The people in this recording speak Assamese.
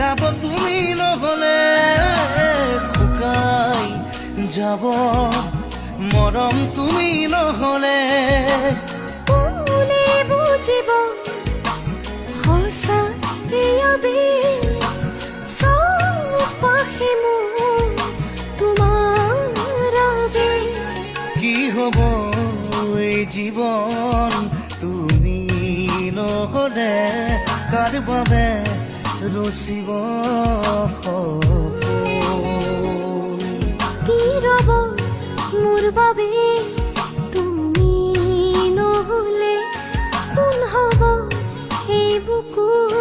যাব তুমি নহলে শুকাই যাব মৰম তুমি নহলে কোনে বুজিব সঁচা এয়াবে চব পাখি মোৰ তোমাৰ বাবে কি হ'ব এই জীৱন তুমি নহলে কাৰ বাবে ৰচিব সপোন কি ৰব মোৰ বাবে তুমি নহলে কোন হ'ব এই বুকুৰ